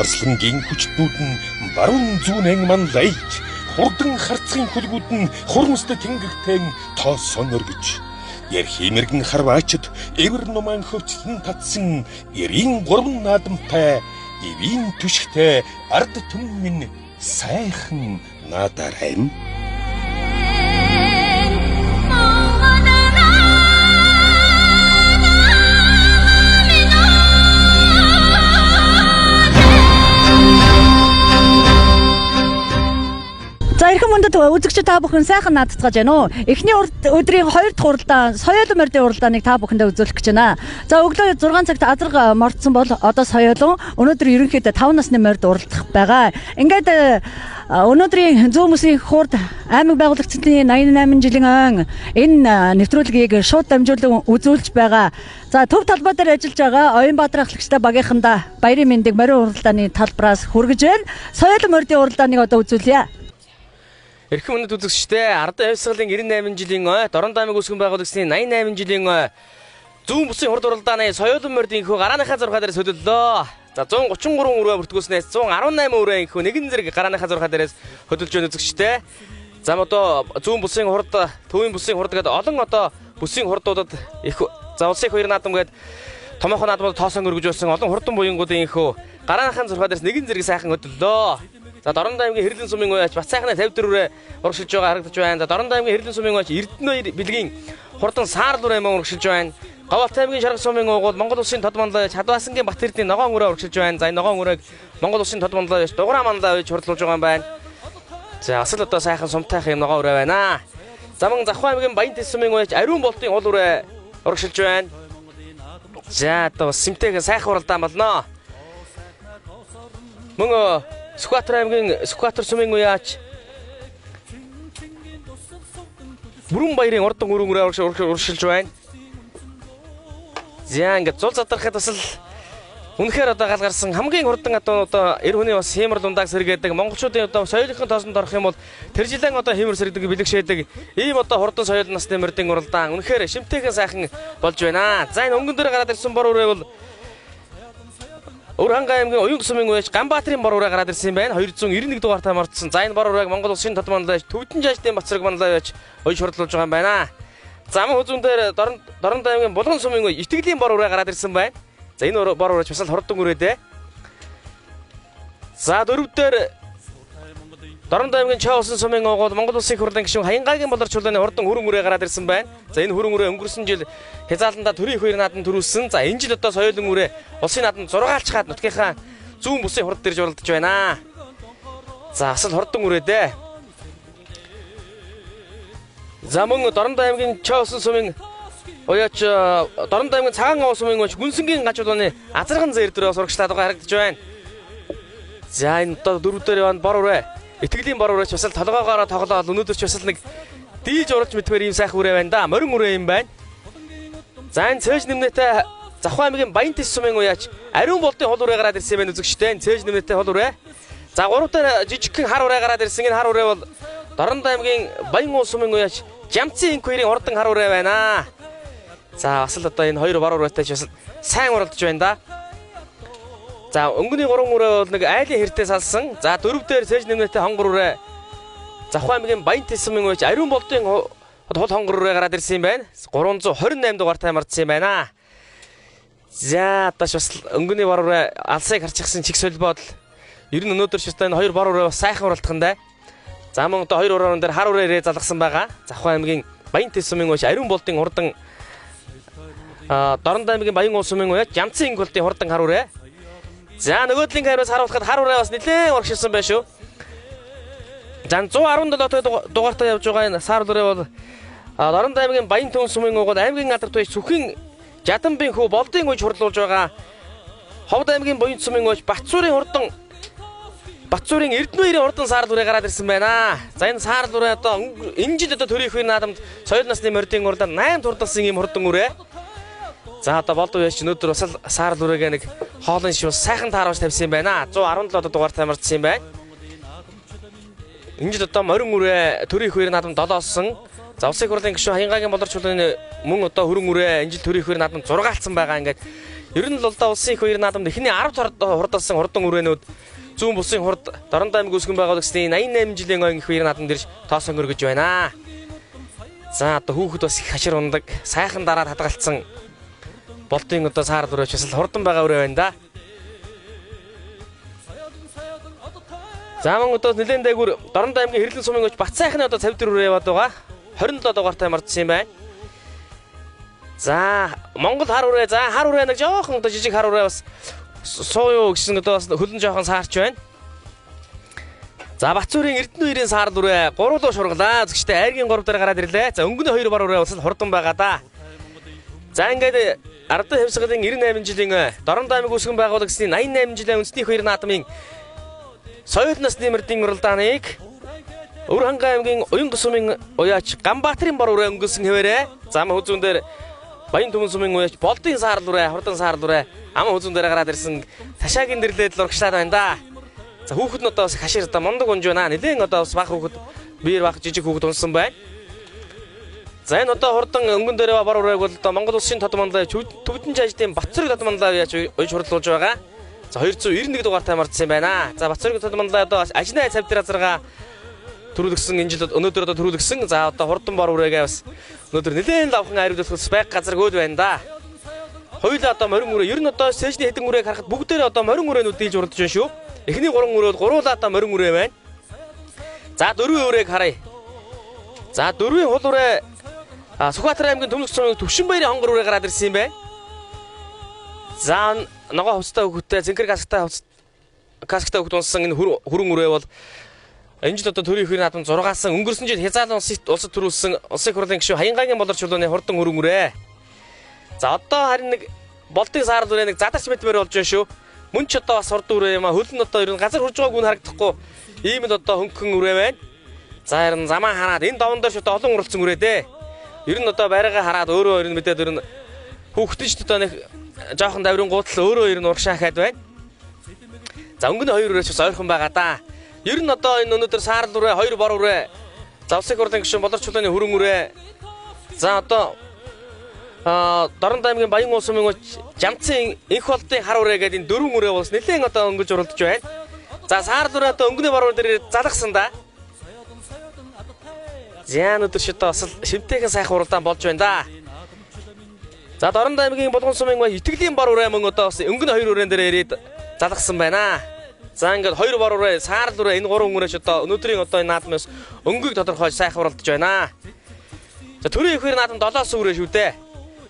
Арслангийн хүчтнүүд нь баруун зүүн ман лаялж, хурдан харцгийн хөлгүүд нь хурамстай тэнгэгтэн тоо соноргож, ярхимэргэн харваачд эвэр нуман хөвчлэн татсан эрийн гурван наадамтай эвийн түшигтэй ард түмэн минь сайхан надарайм. За эрхэм мөндөд үзэгч та бүхэн сайхан наадцгааж байна уу? Эхний өдрийн 2 дахь уралдаан соёлын мордын уралдааныг та бүхэндээ үзүүлэх гэж байна. За өглөө 6 цагт азраг мордсон бол одоо соёлон өнөөдөр ерөнхийдөө 5 насны морд уралдах байгаа. Ингээд өнөөдрийн зүүн мөсийн хурд аймаг байгуулагчдын 88 жилийн ойн энэ нэвтрүүлгийг шууд дамжуулан үзүүлж байгаа. За төв талбай дээр ажиллаж байгаа Оюнбаатар ахлагчтай багийнхандаа баярын мэндийг морин уралдааны талбараас хүргэж байна. Соёлын мордын уралдааныг одоо үзүүлье. Эрхэм өнөд үзэгчтэй Ардын хувьсгалын 98 жилийн ой, Дорон аймаг үүсгэн байгуулагчдын 88 жилийн ой зүүн бүсийн хурд уралдааны соёлын мордын хөө гарааныхаа 6 дээрээс хөдөллөө. За 133 өрөө бүртгүүлснээс 118 өрөө хөө нэгэн зэрэг гарааныхаа 6 дээрээс хөдөлж байна үзэгчтэй. За одоо зүүн бүсийн хурд, төвийн бүсийн хурд гэдэг олон одоо бүсийн хурдуудад их за улсын их хоёр наадам гэдэг томоохон наадмууд тоосон өргөж байсан олон хурдан буянгуудын хөө гарааныхаа 6 дээрээс нэгэн зэрэг сайхан хөдөллөө. За Дорон аймгийн Хэрлэн сумын уяач бас сайхны 54-ээр урагшилж байгаа харагдаж байна. За Дорон аймгийн Хэрлэн сумын уяач Эрдэнэ бэлгийн хурдан Саарлуур аймаг урагшилж байна. Говьалт аймгийн Шаргал сумын уугуул Монгол улсын тод манлайч Хадваасангийн Батэрдийн ногоон өрөө урагшилж байна. За энэ ногоон өрөөг Монгол улсын тод манлайч Дуграа манлайч хурдлуулж байгаа юм байна. За асал одоо сайхан сумтайх юм ногоон өрөө байна. За мөн Завхан аймгийн Баянтэс сумын уяач Ариун болтын уул өрөө урагшилж байна. За одоо симтэйг сайхан уралдаан болно. Мөн Сүхбаатар аймгийн Сүхбаатар сумын уяач Бүрэн баярын урдан өрөнгөрөө урагшилж байна. За ингээд зул задрахад бас л үнэхээр одоо галгарсан хамгийн хурдан одоо эр хүний бас хэмэр дундааг сэргээдэг монголчуудын одоо соёлынхын тооцоонд орох юм бол тэр жилийн одоо хэмэр сэргэдэг бэлэгшээдэг ийм одоо хурдан соёл насны мордын уралдаан үнэхээр шимтэйхэн сайхан болж байна. За энэ өнгөн дээр гараад ирсэн бор үрээ бол Өрхангай аймгийн Уян тусмын уяач Ганбаатарын бор ураа гараад ирсэн байна. 291 дугаартай мордсон. За энэ бор урааг Монгол улсын тод манлайч Төвдөн жаажтын Бацраг манлайч ойж хурдлуулж байгаа юм байна. За мөн хүзүүн дээр Дорон аймгийн Булган сумын уяач Итгэлийн бор ураа гараад ирсэн байна. За энэ бор ураач бас л хурдан үрээдээ. За дөрөвдөр Дорон аймгийн Чаосын сумын уугуул Монгол улсын хурлын гишүүн Хаянгагийн болор чулууны хурдан хөрөн үрээ гараад ирсэн байна. За энэ хөрөн үрээ өнгөрсөн жил хязааланда төрийн их хоёр наадам төрүүлсэн. За энэ жил одоо соёлын үрээ улсын наадам 6-aalч хаад нутгийнхаа зүүн бүсийн хурд дэрж уралдаж байна. За асал хурдан үрээдээ. За мөн Дорон аймгийн Чаосын сумын уяач Дорон аймгийн Цагаан ов сумын уяач Гүнсэнгийн гажуудны азарган зэр дөрөө сурагчлаад байгаа харагдаж байна. За энэ одоо дөрөвдөр яванд бор үрээ Итгэлийн бор ураач бас л толгоогоороо тоглоод өнөөдөр ч бас л нэг дийлж уралж мэдмээр ийм сайхан үрээ байна да. Морин үрээ юм байна. За энэ цээж нэмнэтэй Завхан аймгийн Баянтэс сумын уяач Ариун болтын хол үрээ гараад ирсэн байна үзэгчтэй. Цээж нэмнэтэй хол үрээ. За гуравтаар жижигхэн хар үрээ гараад ирсэн. Энэ хар үрээ бол Дорон аймгийн Баян уул сумын уяач Жамцын инх хоёрын хурдан хар үрээ байна. За бас л одоо энэ хоёр бор ураатай ч бас сайн уралдаж байна да. За өнгөний 3 үрээ бол нэг айлын хэртэй салсан. За дөрөвдөр цээж нэмнэтэй хонгор үрээ Завхан аймгийн Баянтэс сумын уяач Ариун болтын хол хонгор үрээ гараад ирсэн юм байна. 328 дугаартай мардсан юм байна. За одоо бас өнгөний бор үрээ алсыг харчихсан чиг солбоод ер нь өнөөдөр ч бас энэ хоёр бор үрээ бас сайхан уралдах нь да. За мөн одоо хоёр ураан дээр хар үрээрээ залгасан байгаа. Завхан аймгийн Баянтэс сумын уяач Ариун болтын хурдан Дорон аймгийн Баян уул сумын уяач Жамцын инх болтын хурдан хар үрээ. За нөгөөдлийн камераас харуулхад хар ураа бас нэлээд урагшилсан байна шүү. За 117 дугаартай явж байгаа энэ Саарлуурэ бол Дорон аймгийн Баян Түн сумын уугуул аймгийн алдарт байж Сүхэн Жаданбын хүү болдын үйж хурдлуулж байгаа. Ховд аймгийн Буянт сумын ууч Батцуурын хурдан Батцуурын Эрдэнэ хурдан Саарлуурэ гараад ирсэн байна. За энэ Саарлуурэ одоо энэ жил одоо төрийн их хоёр наадамд соёл насны мордын уралдаанд 8 турдалсан ийм хурдан үрээ. За одоо болдоо яач өнөөдөр бас Саарлуурыг нэг хоолын шив сайхан тааруулж тавьсан юм байна. 117 дугаартай мардсан юм байна. Энэ жил одоо морин үрээ төрийн их хоёр наадамд 7-сон. За улсын хурлын гишүүн Хаянгагийн болор чулууны мөн одоо хөрөн үрээ энэ жил төрийн их хоёр наадамд 6-aalцсан байгаа. Ингээд Ер нь л одоо улсын их хоёр наадамд эхний 10 хурдалсан хурдан үрээнүүд зүүн бусын хурд Дорнод аймаг үүсгэн байгуулагчдын 88 жилийн ойн их хоёр наадамд ирж тоосон өргөж байна. За одоо хүүхэд бас их хашир ундаг, сайхан дараа хадгалцсан болтын одоо саар дүрэж бас хурдан байгаа үрээ байна да. За мөн одоо нэлээд дээгүр Дорнод аймгийн Хэрлэн сумын өч Бат сайхны одоо 54 үрээ яваад байгаа. 27 дугаартай мардсан юм байна. За Монгол хар үрээ, за хар үрээ нэг жоохон одоо жижиг хар үрээ бас сууюу гэсэн одоо бас хөлн жоохон саарч байна. За Батцуурын Эрдэнэ хоёрын саар дүрээ 3 руу шурглаа. Зөвхөстэй айргийн 3 дээр гараад ирлээ. За өнгөний 2 бар үрээ бас хурдан байгаа да. За ингээд Ардын Хэвсглийн 98 жилийн Дорнод аймаг үүсгэн байгуулагчдын 88 жилийн үндэсний хоёр наадмын соёл насны мөрдийн уралдааныг Өвөрхангай аймгийн Уянган сумын уяач Ганбаатарын бар үрээ өнгөрсөн хэвээрээ зам хүзүүн дээр Баян Түмэн сумын уяач Болдын саар дүрээ, хурдан саар дүрээ ам хүзүүн дээр гараад ирсэн ташаагийн дэрлээд л урагшлаад байна да. За хүүхэд нь одоо бас хашир одоо мундаг унж байна. Нэлээд одоо бас бага хүүхэд биер бага жижиг хүүхэд унсан байна. За энэ одоо хурдан өнгөн дээрээ бар урааг бол одоо Монгол улсын тод манлай төвдөн жаждын Батцэрэг тод манлай яаж уйж хурдлуулж байгаа. За 291 дугаартай мартсан байна. За Батцэрэг тод манлай одоо ажны цав дээр азарга төрүүлгсэн энэ жил өнөөдөр одоо төрүүлгсэн. За одоо хурдан бар ураагаа бас өнөөдөр нэлээд лавхан хариулуулах байг газар гөөд байна да. Хоёулаа одоо морин үрээ ер нь одоо стэйжний хэдэн үрээг харахад бүгдээрээ одоо морин үрээнүүд дийлж урдж байна шүү. Эхний 3 өрөөд гуруулаа одоо морин үрээ байна. За 4 үрээг харъя. За 4-ийн хул үрээ Сүхбаатар аймгийн Төмлөг сумын Төвшинбаярын хонгор үрээ гараад ирсэн юм байна. За ногоо хувцастай хөвгөттэй зинхэр касктай хөвгөт унсан энэ хүрэн үрээ бол энэ жил одоо төрийн их наадам 6-аас өнгөрсөн жил Хязаалын улсад төрүүлсэн улсын хурлын гишүүн Хаянгагийн болор чулууны хурдан хүрэн үрээ. За одоо харин нэг болдын саар үрээ нэг задарч мэдмээр болж байна шүү. Мөн ч одоо бас хурдан үрээ юм а хөл нь одоо ер нь газар хурж байгааг нь харагдахгүй ийм л одоо хөнгөн үрээ байна. За харин замаа хараад энэ даван дээр ч одоо олон уралцсан үрээ дээ. Ер нь одоо байраагаа хараад өөрөө ер нь мэдээд ер нь хүүхдэн ч одоо нэг жоохон даврын гутал өөрөө ер нь урагшаахад байна. За өнгөний 2 үрээс бас ойрхон байгаа да. Ер нь одоо энэ өнөөдөр саар үрээ 2 бор үрээ завсаг хурлын гишүүн болор чулууны хүрэн үрээ. За одоо Дорнод аймгийн Баян улс сумын Жамцын инх болдын хар үрээ гэдэг энэ 4 үрээ бас нэлээд одоо өнгөж уралдаж байна. За саар үрээ одоо өнгөний бор үрээ дээр залгсан да. Зян өдөр шидэ бас шимтээхэн сайхан уралдаан болж байна да. За Дорнод аймгийн Булган сумын итгэлийн бар үрээ мөн одоо бас өнгөний 2 үрээн дээр ирээд залгсан байна. За ингээд 2 бар үрээ, саар үрээ энэ 3 үрээч одоо өнөөдрийн одоо энэ наадмаас өнгөийг тодорхойлж сайхан уралдаж байна. За төрийн их хоёр наадамд 7 үрээ шүү дээ.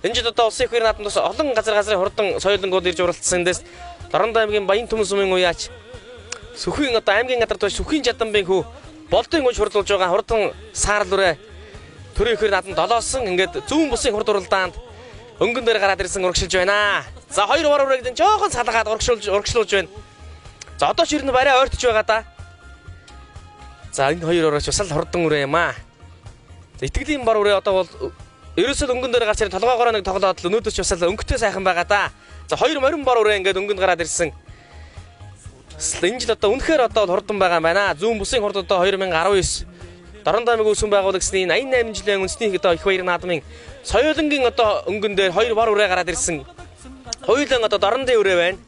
Энэ жил одоо улсын их хоёр наадамд бас олон газрын хурдан соёлонгууд ирж уралдсан дэс Дорнод аймгийн Баян Түмэн сумын уяач Сүхийн одоо аймгийн гадар туй Сүхийн Жадамбын хүү Болдын уж хурлуулж байгаа хурдан саар үрээ төрийн их хоёр наадамд 7сон ингээд зүүн бусын хурд уралдаанд өнгөн дээр гараад ирсэн урагшилж байна. За 2 бар үрээ гэдэг жоохон салгаад урагшлуулж байна. За одоо ч ер нь барай ойртож байгаа да. За энэ 2 ураач бас л хурдан үрээ юм аа. За итгэлийн бар үрээ одоо бол ерөөсөө өнгөн дээр гарч ирэн толгоогоор нэг тоглоод л өнөөдөр ч бас л өнгөтэй сайхан байгаа да. За 2 морин бар үрээ ингээд өнгөнд гараад ирсэн. Энэ жил одоо үнэхээр одоо хурдан байгаа юм байна. Зүүн бусын хурд одоо 2019 Дорнод аймаг үүсгэн байгуулагчдын 88 жилийн үндэсний одоо их баяр наадмын соёлонгийн одоо өнгөн дээр 2 бар үрээ гараад ирсэн. Хоёулаа одоо Дорнодын үрээ байна.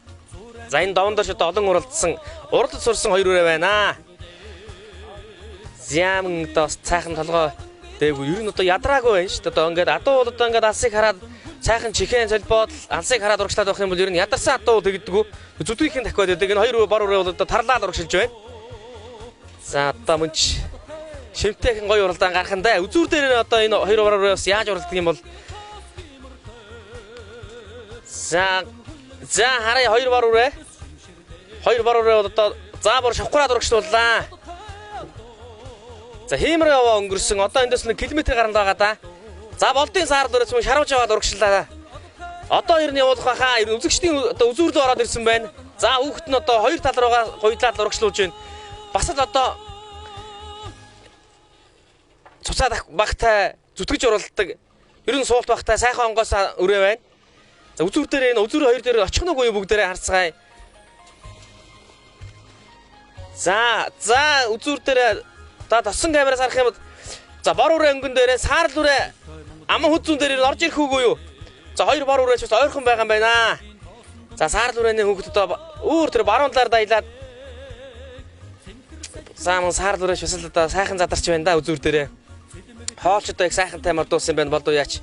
За энэ даван дээр ч одоо олон уралдсан уралдаж сурсан 2 үрээ байна. Зям одоо цайхан толгой дээгүү ер нь одоо ядраагүй байна шүү дээ. Одоо ингээд адуу бол одоо ингээд алсыг хараад цайхан чихэн солбоод алсыг хараад урагшлаад байх юм бол ер нь ядарсан адуу тэгдэггүй. Зүтгэхийн дахиад байдаг. Энэ 2 бар үрээ бол одоо тарлаад урагшилж байна. За одоо мөнч шимтээхэн гоё уралдаан гарах нь да. Үзүүр дээр одоо энэ 2 бар үрээ бас яаж уралддаг юм бол За хараа 2 бар үрээ. 2 бар үрээ бол одоо заабар шавхраад урагшлууллаа. За хиймэр яваа өнгөрсөн. Одоо эндээс 1 км гаранд байгаа да. За болдын саар дээрээс мөн шаруулж аваад урагшлаа. Одоо ер нь явуулах байхаа. Ер нь үзэгчдийн одоо үзүүрлөө ороод ирсэн байна. За хүүхэд нь одоо 2 тал руугаа гойдлаад урагшлуулж байна. Бас л одоо цуцаад багтай зүтгэж уралддаг. Ер нь суулт багтай сайхан онгоос өрөө байна. За үзүүр дээр энэ үзүүр 2 дээр очих нүггүй бүгдээрээ харцгаая. За үзүүр дээр та тосон камераас харах юм бол за бор үрээ өнгөн дээрээ саар үрээ аман хүзүүн дээр орж ирэх үгүй юу? За 2 бор үрээч бас ойрхон байгаа юм байна. За саарл хүрээний хүүхэд одоо өөр тэр баруун талаар даялаад сааман саарл хүрээш бас л одоо сайхан задарч байна да үзүүр дээрээ. Хоолч одоо их сайхан таймаар дуусан байна болдоо яач.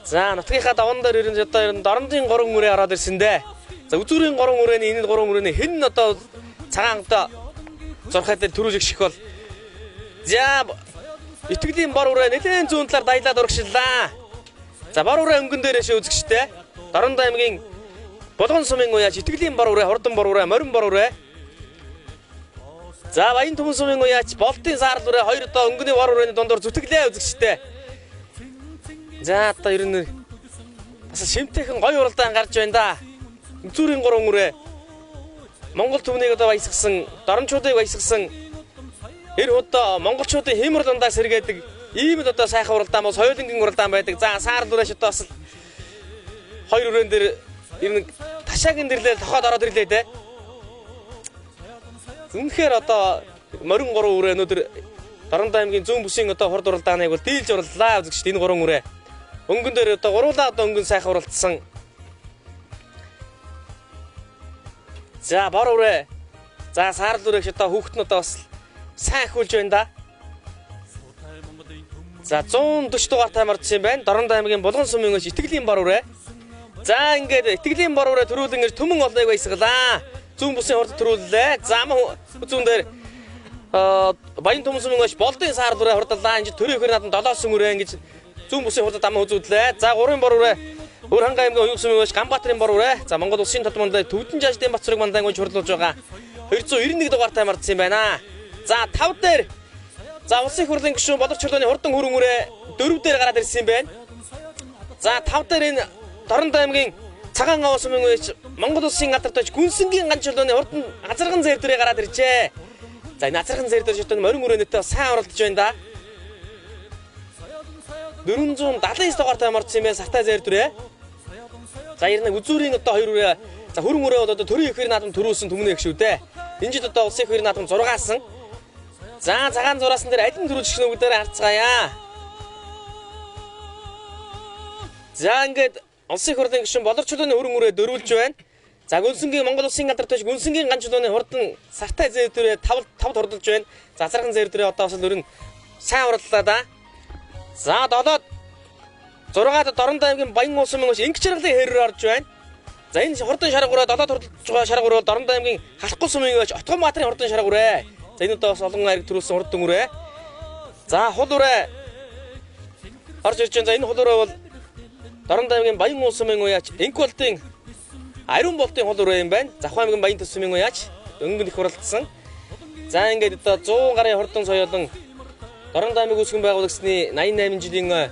За нутгийнхаа даван дээр ерөн одоо дорнодын 3 үрээ ороод ирсэн дээ. За үзүүрийн 3 үрээний энэ 3 үрээний хэн одоо цагаан одоо зурхай дээр төрүүлж гიშих бол за итгэлийн бор үрээ нэлээд зүүн талаар даялаад урагшлаа. За бор үрээ өнгөн дээрээс үзэгчтэй. Дорнод аймгийн Булган сумын уяач итгэлийн бор үрээ, хурдан бор үрээ, морин бор үрээ. За Баян Түмэн сумын уяач Болтын саарл үрээ хоёр одоо өнгөний бор үрээний дундор зүтгэлээ үзэгчтэй. За одоо ер нь бас шимтэйхэн гоё уралдаан гарч байна да. Үзүүрийн 3 үрээ Монгол түмнийг одоо баясгасан, доромчуудыг баясгасан эр худаа монголчуудын хиймэр дундаа сэргээдэг ийм л одоо сайхан уралдаан бол соёлынгийн уралдаан байдаг. За саарл үрээш одоо бас хоёр үрээн дээр ер нь ташаагийн дэрлэл тохоод ороод ирлээ дээ. Үнэхээр одоо морин 3 үрээ өнөөдөр Дорнод аймгийн зүүн бүсийн одоо хурд уралдааныг бол дийлж урлаа үзэгчд энэ 3 үрээ. Өнгөн дээр одоо гуруулаа одоо өнгөн сайхан уралдсан. За бор үрээ. За саарл үрээш одоо хүүхэд нь одоо бас сайн хүүлж байна да. За 140 дугаар таймарч юм байна. Дорнод аймгийн Булган сумын өч итгэлийн бор үрээ. За ингээд итгэлийн бор үрээ төрүүлэн гэж түмэн олныг баясгалаа. Зүүн бүсийн хурд төрүүллээ. За зүүн дээр Баян Түмэн сумын өч Болдын саарл үрээ хурдлаа. Энд төрөөхөр надан 7 үрээ ингэж зүүн бүсийн хурд дамаа үзүүллээ. За 3 бор үрээ Өөр ханга аймгийн оюун сумын өч Ганбаатарын бор үрээ. За Монгол улсын тодмонд Төвдөн жаждын Бацрыг мандан гүйж хурлуулж байгаа. 291 дугаар таймардсан юм байна. За 5 дээр за улсын хурлын гишүүн Боловч чөлөөний хурдан хүрэн үрээ 4 дээр гараад ирсэн юм байна. За 5 дээр энэ Дорнод аймгийн Цагаан Говь сумын өч Монгол улсын гадартаж Гүнсэнгийн ганц чөлөөний хурдан Азарган зэр дээрээ гараад иржээ. За энэ Азарган зэр дээр шатны морин өрөөнөтэй сайн оролдож байна да. 479 дугаар таймарсан юм байна Сартай зэр дээрээ. За ярина үзүүрийн одоо 2 үрээ. За хүрэн үрээ бол одоо төрийн ихэр наадам төрүүлсэн түмний их шүү дээ. Энэ жид одоо улсын ихэр наадам 6-аасан. За цагаан зураасан дээр аль нь төрүүлж гэнэ бүгдээр харцгаая. За ингээд улсын хурлын гишүүн Боловч чөлөөний хүрэн үрээ дөрүүлж байна. За Гүнсэнгийн Монгол улсын гадартаж Гүнсэнгийн ганц чөлөөний хурдан Сартай зэр дээрээ 5 хурдалж байна. За Азарган зэр дээрээ одоо бас л өрн сайн урлалаа да. За 7-д 6-ад Дорнод аймгийн Баян улс сумын өч Инг чаргалын хэрээр орж байна. За энэ хурдан шаргуураа 7-д хурдалж байгаа шаргуур бол Дорнод аймгийн Халахгүй сумын өч Отгонбаатарын хурдан шаргуур ээ. За энэ удаа бас олон хайрыг төрүүлсэн хурдан үрээ. За хул үрээ орж ирж байна. За энэ хул үрээ бол Дорнод аймгийн Баян улс сумын уяач Инг болтын Ариун болтын хул үрээ юм байна. Завхан аймгийн Баян төс сумын уяач өнгөн их уралдсан. За ингээд одоо 100 гарын хурдан соёолон Дорнод аймаг үүсгэн байгуулагчны 88 жилийн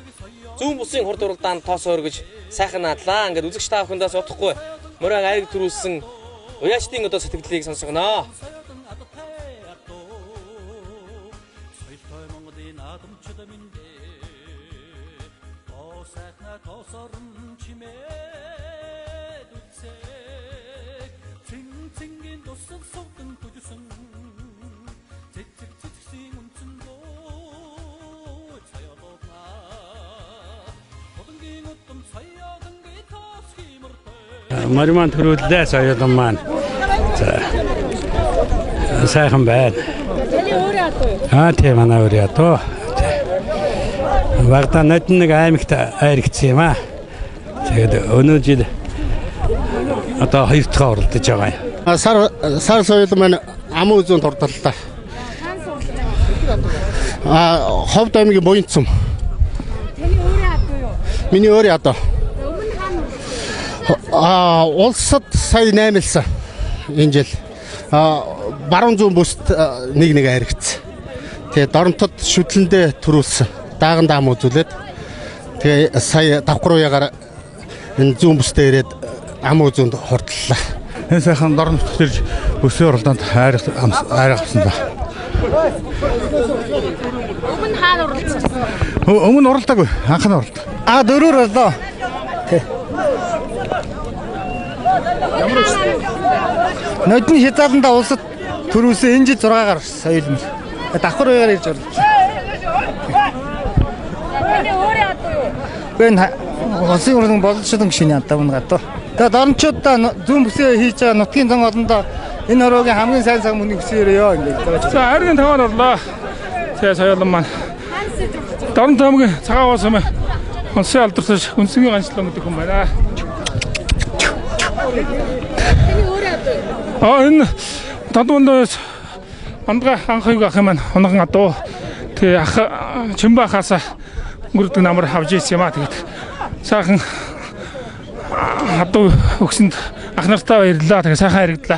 зүүн бүсийн хурд уралдаанд тоосоор гэж сайхан наадлаа. Ингээд үзэгч та бүхэндээс удахгүй морин айрыг төрүүлсэн уяачдын одоо сэтгэлдлийг сонсгоноо. Мариман төрүүллээ соёлон маань. За. Сайхан байна. Тийм манай өөрөө ядуу. Багтаа нэг аймагт айргдсан юм аа. Тэгээд өнөө жил одоо 2 дахь оролдож байгаа юм. Сар соёлон маань амын үзүүнд хурдлаа. Ховд аймгийн Буянцсум. Тэний өөрөө ядуу юу? Миний өөрөө ядуу. Өмнө хаана? Улсад сая 8-лсан энэ жил. Баруун зүүн бүст нэг хайргацсан. Тэгээ Доронтод шүтлэндээ төрүүлсэн. Дааган даам үзүүлээд тэгээ сая давхрууягаар энэ зүүн бүстээ ирээд ам үзүүнд хурдлаа. Энэ сайхан Доронтод төрж бүсийн уралдаанд хайр авсан ба. Өмнө хаана уралдсан? Өмнө уралдаагүй. Анхны уралд. 4 орлоо. Нодны хязгаарлалтаа улсад төрүүлсэн энэ жил 6-гаар соёлмол. Давхар уягаар ирж орлоо. Тэний өөрөө ядуу юу? Ben улсын хурлын боловсролын гишүүний ядаа мөн гадаа. Тэгээд орончуудаа зүүн бүсээ хийж байгаа нутгийн зан олондоо энэ хороогийн хамгийн сайн цаг мөнийг хүсээрээ ингэж. За хайрын таваар орлоо. Тэгээ соёлон маань. Дорн таамгийн цагаан уус юм. Онсын алдартай үнсгийн ганцлан гэдэг хүн байна. Энэ тадуунаас андга анхыг ах юм оногон адуу. Тэгээ ах чимбахаасаа өнгөрдөг намар авж ийсэн юм аа. Тэгээд сайхан адуу өгсөнд ах нартаа баярлалаа. Тэгээ сайхан харигдлаа.